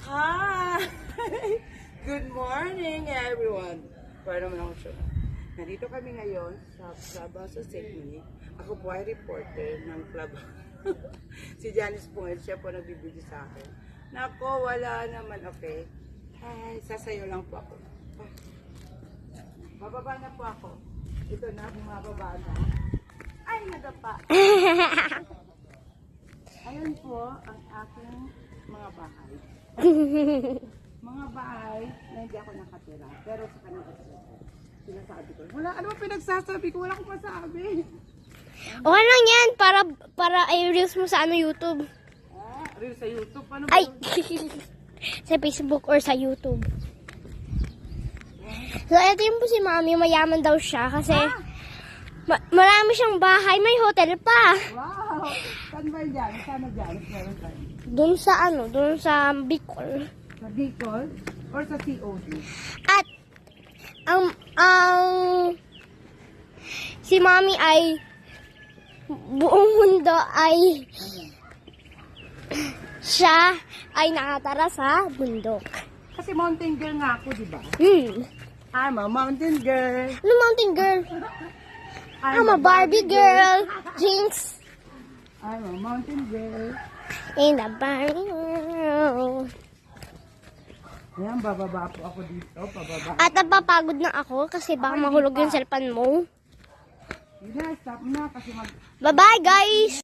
Hi! Good morning, everyone! Para naman ako siya. Nandito kami ngayon sa Clubhouse sa Sydney. Ako po ay reporter ng Clubhouse. Si Janice po, siya po nagbibigay sa akin. Nako, wala naman, okay? Hi, sasayo lang po ako. Bababa na po ako. Ito na, bumababa na. Ay, nadapa. Ayun po ang aking mga bahay. Mga bahay na hindi ako nakatira. Pero sa kanyang sinasabi ko. Wala, ano ba pinagsasabi ko? Wala akong masabi. Okay lang yan, para i-reels mo sa YouTube. Ah, real sa YouTube? Ano ba? Ay! Sa Facebook or sa YouTube. So, ito yung po si Mami. Mayaman daw siya kasi marami siyang bahay. May hotel pa. Wow! Saan ba yan? Sana dyan? Meron tayo. Doon sa Bicol. Sa Bicol? Or sa COD? At, si Mami ay buong mundo ay siya ay nakatara sa bundok. Kasi mountain girl nga ako, di ba? I'm I'm a mountain girl. Ano mountain girl? I'm a Barbie girl. Jinx. I'm a mountain girl. In the Barbie world. Ayan, bababa po ako dito. Pababa. At napapagod na ako kasi baka mahulog yung cellphone mo. Hindi, stop na kasi Bye-bye, guys!